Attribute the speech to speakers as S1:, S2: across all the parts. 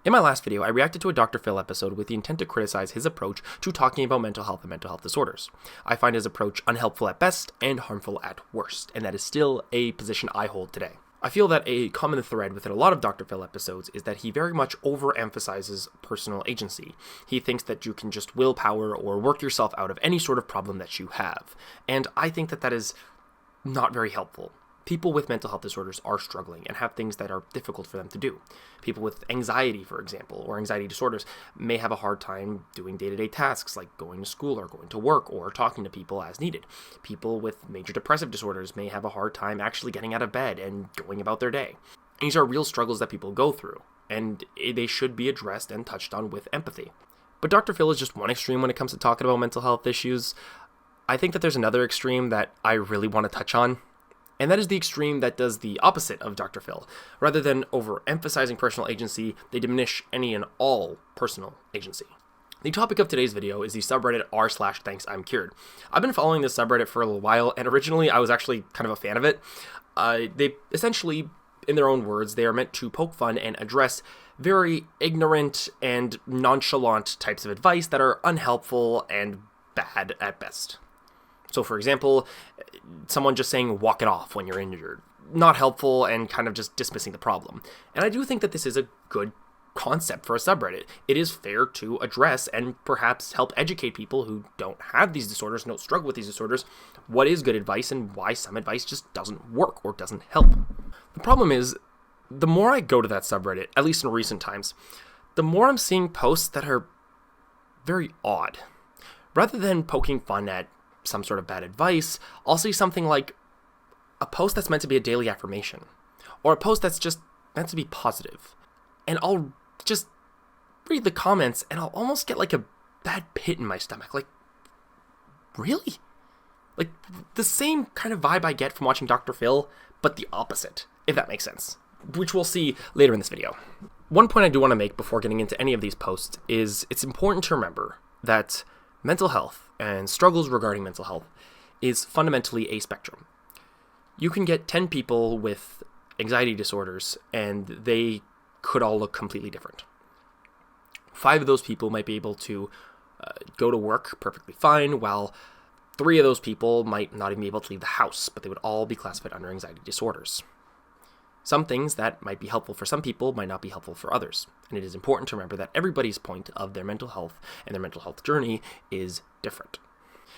S1: In my last video, I reacted to a Dr. Phil episode with the intent to criticize his approach to talking about mental health and mental health disorders. I find his approach unhelpful at best and harmful at worst, and that is still a position I hold today. I feel that a common thread within a lot of Dr. Phil episodes is that he very much overemphasizes personal agency. He thinks that you can just willpower or work yourself out of any sort of problem that you have, and I think that that is not very helpful. People with mental health disorders are struggling and have things that are difficult for them to do. People with anxiety, for example, or anxiety disorders may have a hard time doing day-to-day tasks like going to school or going to work or talking to people as needed. People with major depressive disorders may have a hard time actually getting out of bed and going about their day. These are real struggles that people go through, and they should be addressed and touched on with empathy. But Dr. Phil is just one extreme when it comes to talking about mental health issues. I think that there's another extreme that I really want to touch on. And that is the extreme that does the opposite of Dr. Phil. Rather than overemphasizing personal agency, they diminish any and all personal agency. The topic of today's video is the subreddit r/ThanksImCured. I've been following this subreddit for a little while, and originally I was actually kind of a fan of it. They essentially, in their own words, they are meant to poke fun and address very ignorant and nonchalant types of advice that are unhelpful and bad at best. So, for example, someone just saying walk it off when you're injured. Not helpful and kind of just dismissing the problem. And I do think that this is a good concept for a subreddit. It is fair to address and perhaps help educate people who don't have these disorders, don't struggle with these disorders, what is good advice and why some advice just doesn't work or doesn't help. The problem is, the more I go to that subreddit, at least in recent times, the more I'm seeing posts that are very odd. Rather than poking fun at some sort of bad advice, I'll see something like a post that's meant to be a daily affirmation, or a post that's just meant to be positive. And I'll just read the comments and I'll almost get like a bad pit in my stomach. Like, really? Like, the same kind of vibe I get from watching Dr. Phil, but the opposite, if that makes sense, which we'll see later in this video. One point I do want to make before getting into any of these posts is it's important to remember that mental health and struggles regarding mental health is fundamentally a spectrum. You can get 10 people with anxiety disorders and they could all look completely different. 5 of those people might be able to go to work perfectly fine, while 3 of those people might not even be able to leave the house, but they would all be classified under anxiety disorders. Some things that might be helpful for some people might not be helpful for others, and it is important to remember that everybody's point of their mental health and their mental health journey is different.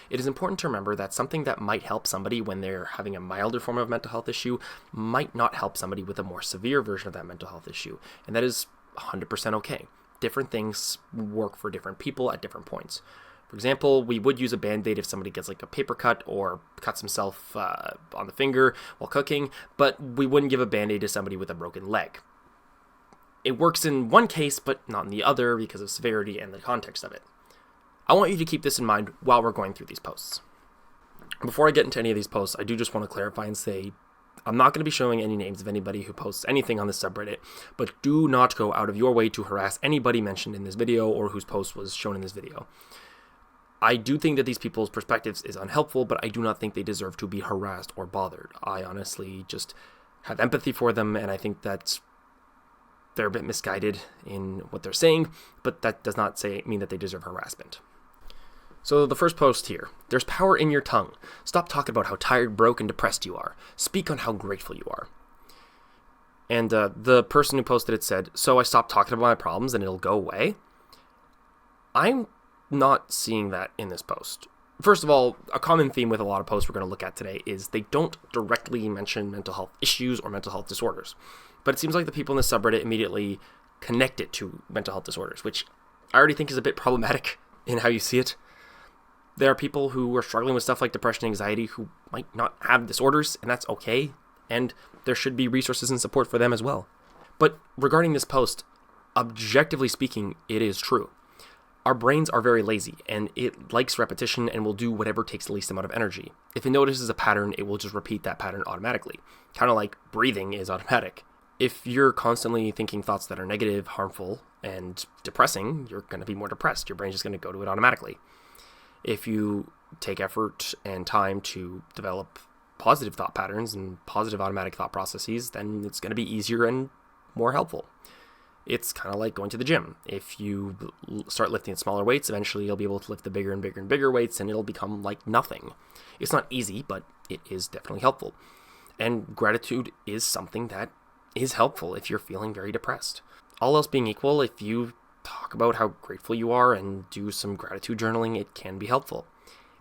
S1: It is important to remember that something that might help somebody when they're having a milder form of mental health issue might not help somebody with a more severe version of that mental health issue, and that is 100% okay. Different things work for different people at different points. For example, we would use a Band-Aid if somebody gets like a paper cut or cuts himself on the finger while cooking, but we wouldn't give a Band-Aid to somebody with a broken leg. It works in one case, but not in the other because of severity and the context of it. I want you to keep this in mind while we're going through these posts. Before I get into any of these posts, I do just want to clarify and say I'm not going to be showing any names of anybody who posts anything on this subreddit, but do not go out of your way to harass anybody mentioned in this video or whose post was shown in this video. I do think that these people's perspectives is unhelpful, but I do not think they deserve to be harassed or bothered. I honestly just have empathy for them, and I think that they're a bit misguided in what they're saying, but that does not mean that they deserve harassment. So the first post here, there's power in your tongue. Stop talking about how tired, broke, and depressed you are. Speak on how grateful you are. And the person who posted it said, so I stopped talking about my problems and it'll go away? I'm not seeing that in this post. First of all, a common theme with a lot of posts we're going to look at today is they don't directly mention mental health issues or mental health disorders. But it seems like the people in the subreddit immediately connect it to mental health disorders, which I already think is a bit problematic in how you see it. There are people who are struggling with stuff like depression and anxiety who might not have disorders, and that's okay. And there should be resources and support for them as well. But regarding this post, objectively speaking, it is true. Our brains are very lazy, and it likes repetition and will do whatever takes the least amount of energy. If it notices a pattern, it will just repeat that pattern automatically. Kind of like breathing is automatic. If you're constantly thinking thoughts that are negative, harmful, and depressing, you're going to be more depressed. Your brain's just going to go to it automatically. If you take effort and time to develop positive thought patterns and positive automatic thought processes, then it's going to be easier and more helpful. It's kind of like going to the gym. If you start lifting smaller weights, eventually you'll be able to lift the bigger and bigger and bigger weights, and it'll become like nothing. It's not easy, but it is definitely helpful. And gratitude is something that is helpful if you're feeling very depressed. All else being equal, if you talk about how grateful you are and do some gratitude journaling, it can be helpful.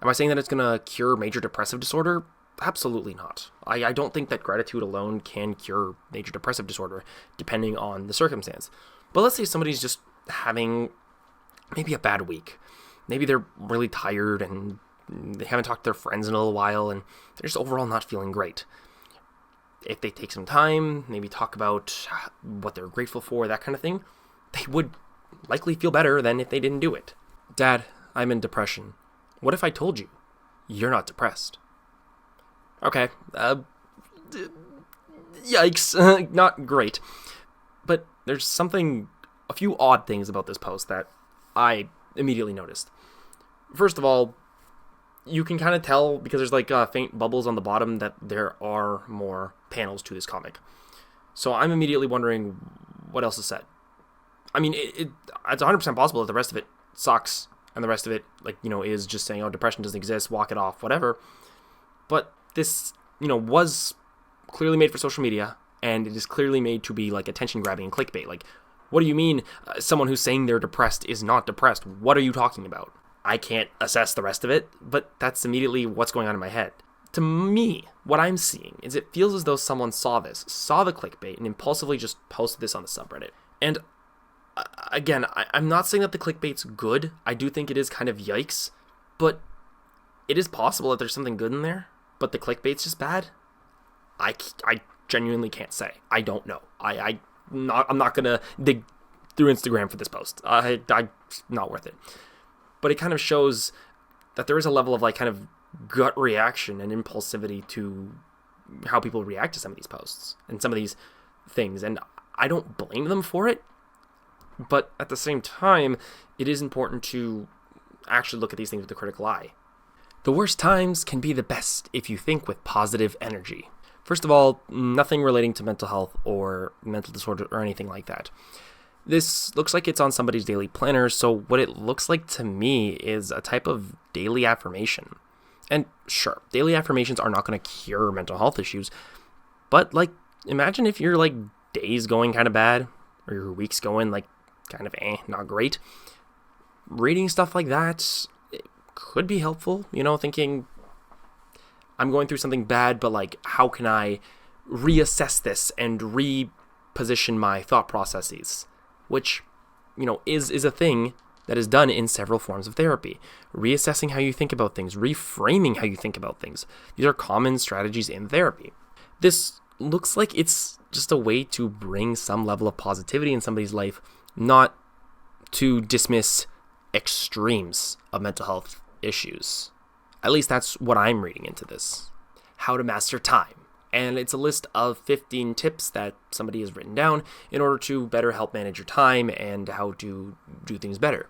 S1: Am I saying that it's going to cure major depressive disorder? Absolutely not. I don't think that gratitude alone can cure major depressive disorder, depending on the circumstance. But let's say somebody's just having maybe a bad week. Maybe they're really tired and they haven't talked to their friends in a little while and they're just overall not feeling great. If they take some time, maybe talk about what they're grateful for, that kind of thing, they would likely feel better than if they didn't do it. Dad, I'm in depression. What if I told you you're not depressed? Okay, yikes, not great. But there's a few odd things about this post that I immediately noticed. First of all, you can kind of tell, because there's like faint bubbles on the bottom, that there are more panels to this comic. So I'm immediately wondering what else is said. I mean, it's 100% possible that the rest of it sucks, and the rest of it, is just saying, oh, depression doesn't exist, walk it off, whatever. But this, was clearly made for social media, and it is clearly made to be like attention-grabbing and clickbait. Like, what do you mean someone who's saying they're depressed is not depressed? What are you talking about? I can't assess the rest of it, but that's immediately what's going on in my head. To me, what I'm seeing is it feels as though someone saw the clickbait, and impulsively just posted this on the subreddit. And again, I'm not saying that the clickbait's good. I do think it is kind of yikes, but it is possible that there's something good in there, but the clickbait's just bad. I genuinely can't say. I don't know. I'm not gonna dig through Instagram for this post. Not worth it. But it kind of shows that there is a level of kind of gut reaction and impulsivity to how people react to some of these posts and some of these things. And I don't blame them for it. But at the same time, it is important to actually look at these things with a critical eye. The worst times can be the best if you think with positive energy. First of all, nothing relating to mental health or mental disorder or anything like that. This looks like it's on somebody's daily planner, so what it looks like to me is a type of daily affirmation. And sure, daily affirmations are not going to cure mental health issues, but imagine if your days going kind of bad, or your weeks going kind of not great. Reading stuff like that, it could be helpful, thinking I'm going through something bad, but how can I reassess this and reposition my thought processes? Which, is a thing that is done in several forms of therapy. Reassessing how you think about things, reframing how you think about things. These are common strategies in therapy. This looks like it's just a way to bring some level of positivity in somebody's life, not to dismiss extremes of mental health issues. At least that's what I'm reading into this. How to master time. And it's a list of 15 tips that somebody has written down in order to better help manage your time and how to do things better.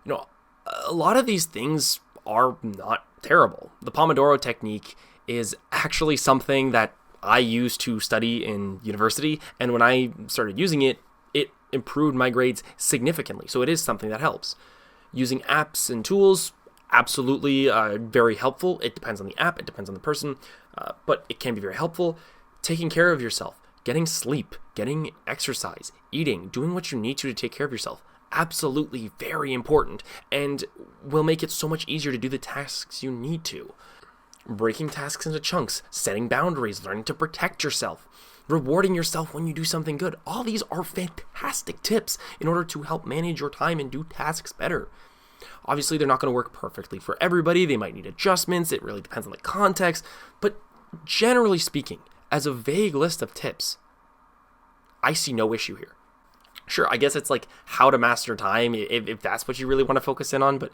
S1: A lot of these things are not terrible. The Pomodoro technique is actually something that I used to study in university, and when I started using it, it improved my grades significantly. So it is something that helps. Using apps and tools, absolutely very helpful. It depends on the app, it depends on the person, but it can be very helpful. Taking care of yourself, getting sleep, getting exercise, eating, doing what you need to take care of yourself. Absolutely very important, and will make it so much easier to do the tasks you need to. Breaking tasks into chunks, setting boundaries, learning to protect yourself, rewarding yourself when you do something good. All these are fantastic tips in order to help manage your time and do tasks better. Obviously, they're not going to work perfectly for everybody. They might need adjustments. It really depends on the context. But generally speaking, as a vague list of tips, I see no issue here. Sure, I guess it's how to master time, if that's what you really want to focus in on, but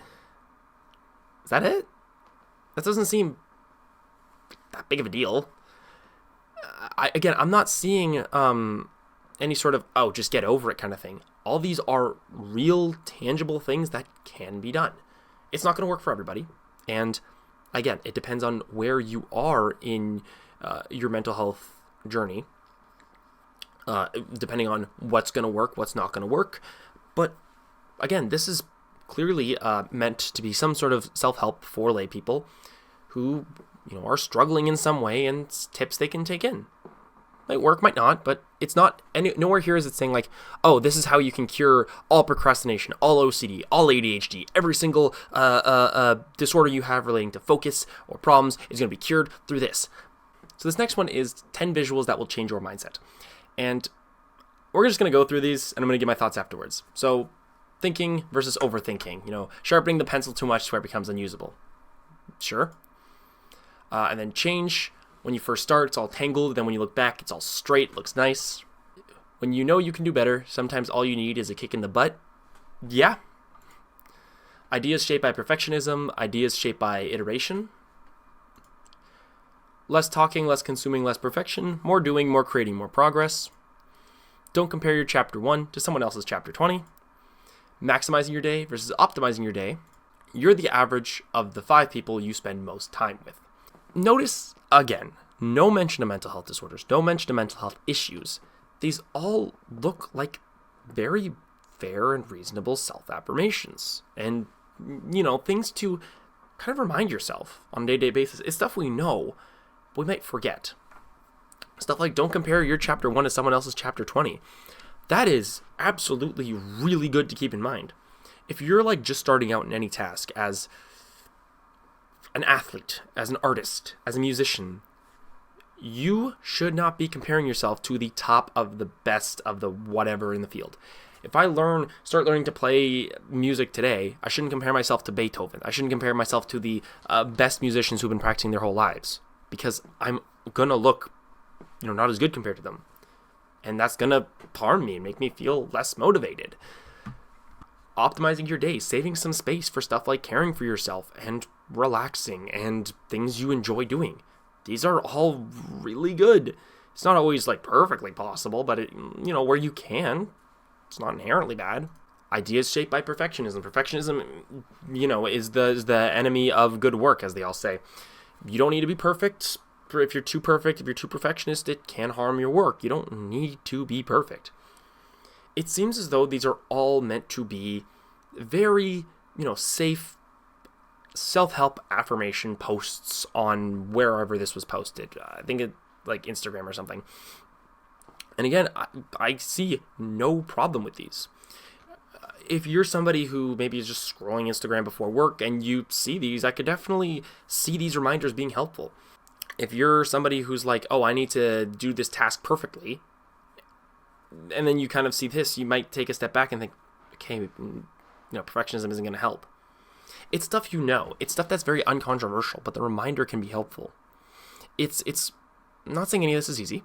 S1: is that it? That doesn't seem that big of a deal. I'm not seeing any sort of, just get over it kind of thing. All these are real, tangible things that can be done. It's not going to work for everybody. And again, it depends on where you are in your mental health journey. depending on what's going to work, what's not going to work. But again, this is clearly meant to be some sort of self-help for lay people who, are struggling in some way, and tips they can take in. Might work, might not, but it's not, nowhere here is it saying like, oh, this is how you can cure all procrastination, all OCD, all ADHD, every single disorder you have relating to focus or problems is going to be cured through this. So this next one is 10 visuals that will change your mindset. And we're just going to go through these, and I'm going to give my thoughts afterwards. So thinking versus overthinking, sharpening the pencil too much to where it becomes unusable. Sure. And then change. When you first start, it's all tangled. Then when you look back, it's all straight, looks nice. When you know you can do better, sometimes all you need is a kick in the butt. Yeah. Ideas shaped by perfectionism, ideas shaped by iteration. Less talking, less consuming, less perfection. More doing, more creating, more progress. Don't compare your chapter 1 to someone else's chapter 20. Maximizing your day versus optimizing your day. You're the average of the 5 people you spend most time with. Notice, again, no mention of mental health disorders, no mention of mental health issues. These all look like very fair and reasonable self-affirmations. And, things to kind of remind yourself on a day-to-day basis. It's stuff we know, but we might forget. Stuff like don't compare your chapter 1 to someone else's chapter 20. That is absolutely really good to keep in mind. If you're like just starting out in any task as an athlete, as an artist, as a musician, you should not be comparing yourself to the top of the best of the whatever in the field. If I start learning to play music today, I shouldn't compare myself to Beethoven. I shouldn't compare myself to the best musicians who've been practicing their whole lives, because I'm gonna look, not as good compared to them. And that's gonna harm me and make me feel less motivated. Optimizing your day, saving some space for stuff like caring for yourself and relaxing and things you enjoy doing. These are all really good. It's not always like perfectly possible, but where you can, it's not inherently bad. Ideas shaped by perfectionism. Perfectionism, is the enemy of good work, as they all say. You don't need to be perfect. If you're too perfect, if you're too perfectionist, it can harm your work. You don't need to be perfect. It seems as though these are all meant to be very, safe self-help affirmation posts on wherever this was posted. I think it like Instagram or something. And again, I see no problem with these. If you're somebody who maybe is just scrolling Instagram before work and you see these, I could definitely see these reminders being helpful. If you're somebody who's like, oh, I need to do this task perfectly, and then you kind of see this, you might take a step back and think, okay, perfectionism isn't going to help. It's stuff It's stuff that's very uncontroversial, but the reminder can be helpful. It's not saying any of this is easy.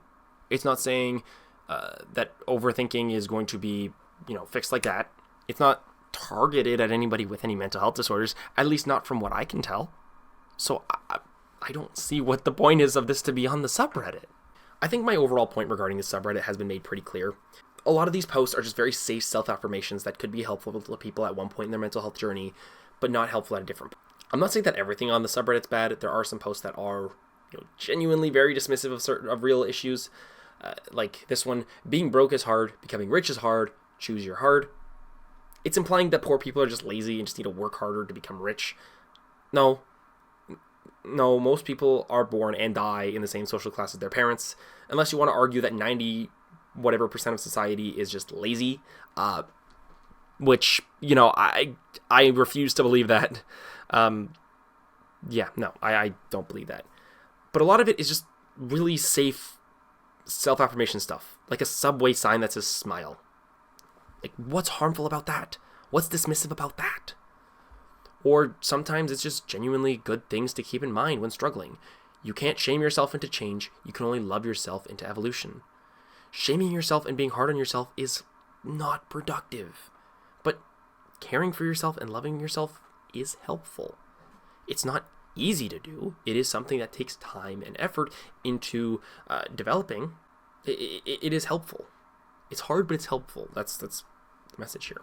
S1: It's not saying that overthinking is going to be, fixed like that. It's not targeted at anybody with any mental health disorders, at least not from what I can tell. So I don't see what the point is of this to be on the subreddit. I think my overall point regarding the subreddit has been made pretty clear. A lot of these posts are just very safe self-affirmations that could be helpful to people at one point in their mental health journey, but not helpful at a different point. I'm not saying that everything on the subreddit's bad. There are some posts that are genuinely very dismissive of real issues. Like this one, being broke is hard, becoming rich is hard, choose your hard. It's implying that poor people are just lazy and just need to work harder to become rich. No, most people are born and die in the same social class as their parents, unless you want to argue that 90% of society is just lazy, which, I refuse to believe that. I don't believe that. But a lot of it is just really safe self-affirmation stuff, like a subway sign that says smile. Like, what's harmful about that? What's dismissive about that? Or sometimes it's just genuinely good things to keep in mind when struggling. You can't shame yourself into change. You can only love yourself into evolution. Shaming yourself and being hard on yourself is not productive. But caring for yourself and loving yourself is helpful. It's not easy to do. It is something that takes time and effort into developing. It is helpful. It's hard, but it's helpful. That's the message here.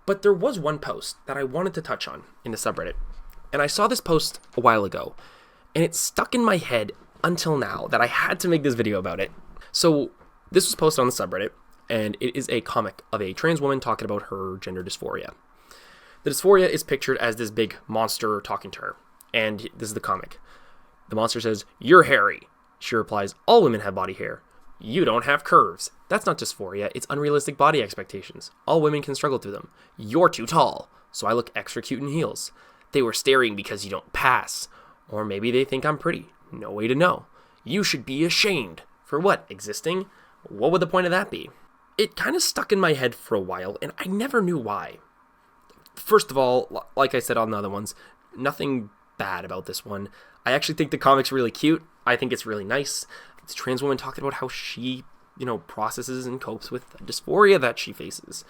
S1: But there was one post that I wanted to touch on in the subreddit. And I saw this post a while ago, and it stuck in my head until now that I had to make this video about it. So This was posted on the subreddit, and it is a comic of a trans woman talking about her gender dysphoria. The dysphoria is pictured as this big monster talking to her, and this is the comic. The monster says, "You're hairy." She replies, "All women have body hair. You don't have curves. That's not dysphoria, it's unrealistic body expectations. All women can struggle through them. You're too tall, so I look extra cute in heels. They were staring because you don't pass. Or maybe they think I'm pretty. No way to know. You should be ashamed. For what, existing? What would the point of that be?" It kind of stuck in my head for a while, and I never knew why. First of all, like I said on the other ones, nothing bad about this one. I actually think the comic's really cute. I think it's really nice. This trans woman talking about how she, processes and copes with the dysphoria that she faces.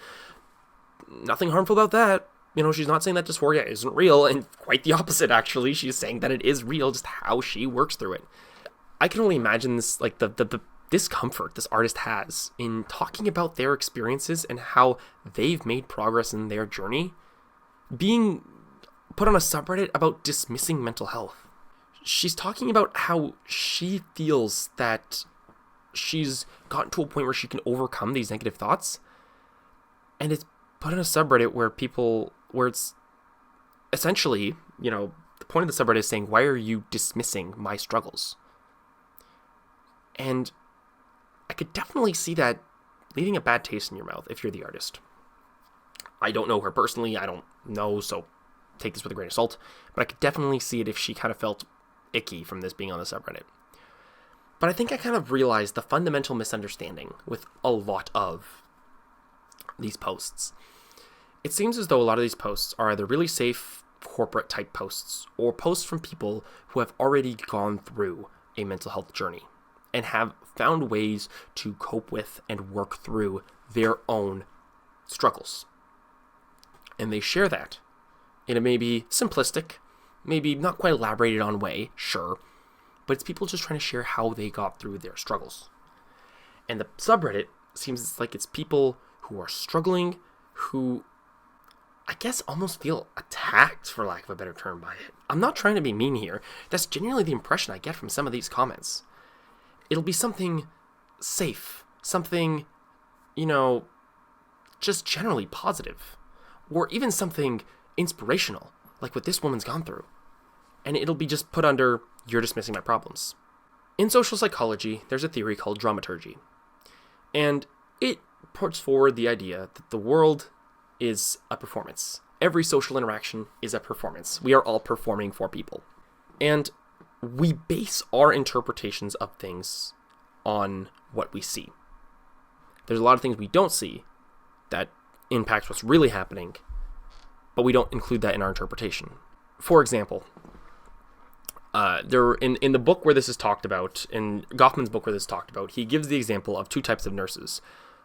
S1: Nothing harmful about that. She's not saying that dysphoria isn't real, and quite the opposite, actually. She's saying that it is real, just how she works through it. I can only imagine this, like, the discomfort this artist has in talking about their experiences and how they've made progress in their journey, being put on a subreddit about dismissing mental health. She's talking about how she feels that she's gotten to a point where she can overcome these negative thoughts, and it's put on a subreddit where it's essentially, the point of the subreddit is saying, why are you dismissing my struggles? And I could definitely see that leaving a bad taste in your mouth if you're the artist. I don't know her personally, I don't know, so take this with a grain of salt, but I could definitely see it if she kind of felt icky from this being on the subreddit. But I think I kind of realized the fundamental misunderstanding with a lot of these posts. It seems as though a lot of these posts are either really safe corporate type posts or posts from people who have already gone through a mental health journey and have found ways to cope with and work through their own struggles. And they share that in a maybe simplistic, maybe not quite elaborated on way, sure, but it's people just trying to share how they got through their struggles. And the subreddit seems like it's people who are struggling, who I guess almost feel attacked, for lack of a better term, by it. I'm not trying to be mean here. That's genuinely the impression I get from some of these comments. It'll be something safe, something, just generally positive, or even something inspirational, like what this woman's gone through. And it'll be just put under, "You're dismissing my problems." In social psychology, there's a theory called dramaturgy. And it puts forward the idea that the world is a performance. Every social interaction is a performance. We are all performing for people. And we base our interpretations of things on what we see. There's a lot of things we don't see that impacts what's really happening, but we don't include that in our interpretation. For example, in the book where this is talked about, in Goffman's book where this is talked about, he gives the example of two types of nurses.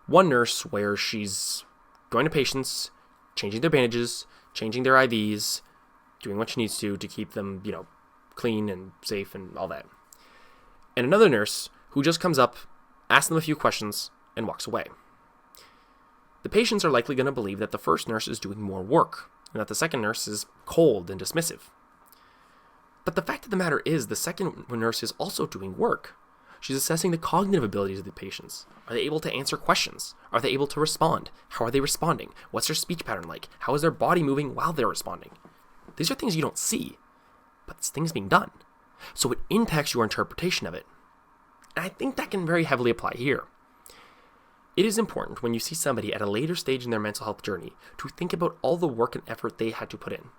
S1: One nurse where she's going to patients, changing their bandages, changing their IVs, doing what she needs to keep them, clean and safe and all that. And another nurse who just comes up, asks them a few questions, and walks away. The patients are likely going to believe that the first nurse is doing more work, and that the second nurse is cold and dismissive. But the fact of the matter is, the second nurse is also doing work. She's assessing the cognitive abilities of the patients. Are they able to answer questions? Are they able to respond? How are they responding? What's their speech pattern like? How is their body moving while they're responding? These are things you don't see, but it's things being done. So it impacts your interpretation of it. And I think that can very heavily apply here. It is important when you see somebody at a later stage in their mental health journey to think about all the work and effort they had to put in.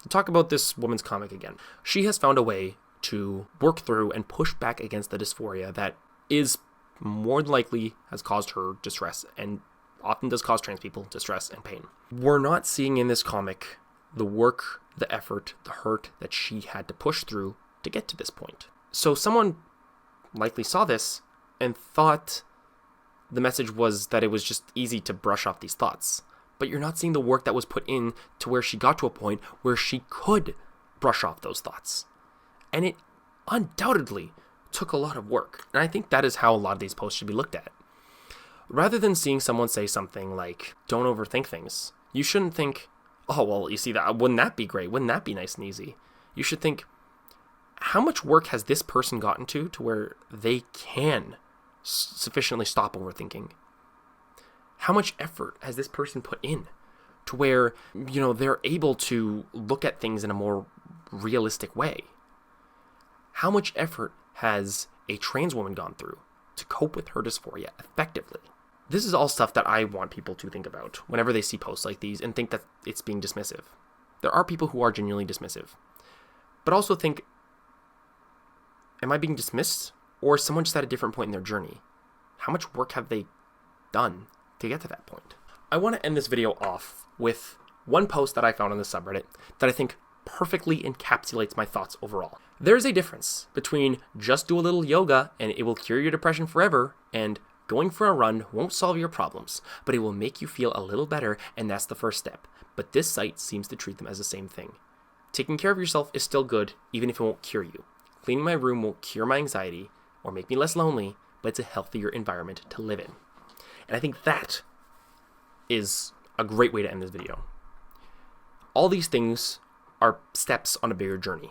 S1: To talk about this woman's comic again, she has found a way to work through and push back against the dysphoria that is more than likely has caused her distress and often does cause trans people distress and pain. We're not seeing in this comic the work, the effort, the hurt that she had to push through to get to this point. So someone likely saw this and thought the message was that it was just easy to brush off these thoughts. But you're not seeing the work that was put in to where she got to a point where she could brush off those thoughts. And it undoubtedly took a lot of work. And I think that is how a lot of these posts should be looked at. Rather than seeing someone say something like, "Don't overthink things," you shouldn't think, "Oh, well, you see that, wouldn't that be great? Wouldn't that be nice and easy?" You should think, how much work has this person gotten to where they can sufficiently stop overthinking? How much effort has this person put in to where, they're able to look at things in a more realistic way? How much effort has a trans woman gone through to cope with her dysphoria effectively? This is all stuff that I want people to think about whenever they see posts like these and think that it's being dismissive. There are people who are genuinely dismissive, but also think, am I being dismissed, or is someone just at a different point in their journey? How much work have they done to get to that point? I want to end this video off with one post that I found on the subreddit that I think perfectly encapsulates my thoughts overall. There's a difference between just do a little yoga and it will cure your depression forever, and going for a run won't solve your problems, but it will make you feel a little better, and that's the first step. But this site seems to treat them as the same thing. Taking care of yourself is still good, even if it won't cure you. Cleaning my room won't cure my anxiety or make me less lonely, but it's a healthier environment to live in. And I think that is a great way to end this video. All these things are steps on a bigger journey.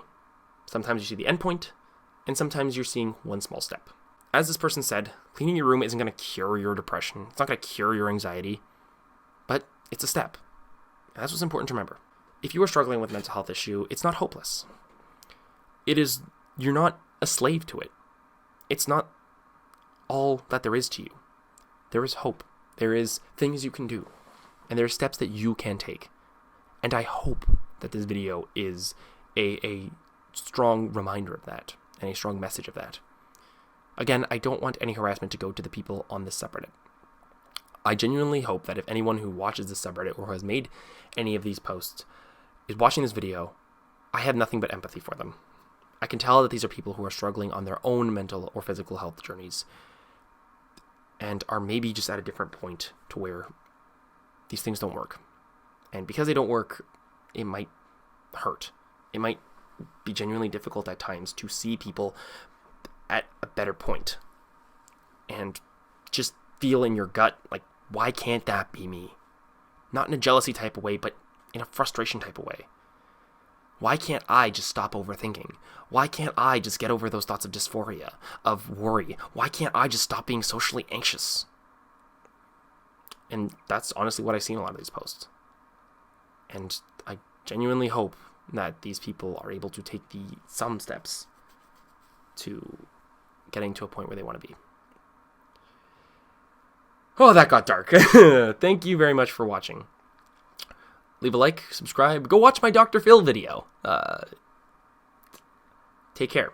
S1: Sometimes you see the end point, and sometimes you're seeing one small step. As this person said, cleaning your room isn't going to cure your depression. It's not going to cure your anxiety, but it's a step. And that's what's important to remember. If you are struggling with a mental health issue, it's not hopeless. You're not a slave to it. It's not all that there is to you. There is hope. There is things you can do. And there are steps that you can take. And I hope that this video is a strong reminder of that and a strong message of that. Again, I don't want any harassment to go to the people on this subreddit. I genuinely hope that if anyone who watches this subreddit or has made any of these posts is watching this video, I have nothing but empathy for them. I can tell that these are people who are struggling on their own mental or physical health journeys and are maybe just at a different point to where these things don't work. And because they don't work, it might hurt. It might be genuinely difficult at times to see people at a better point and just feel in your gut, like, why can't that be me? Not in a jealousy type of way, but in a frustration type of way. Why can't I just stop overthinking? Why can't I just get over those thoughts of dysphoria, of worry? Why can't I just stop being socially anxious? And that's honestly what I see in a lot of these posts. And I genuinely hope that these people are able to take some steps to getting to a point where they want to be. Oh, that got dark. Thank you very much for watching. Leave a like, subscribe, go watch my Dr. Phil video. Take care.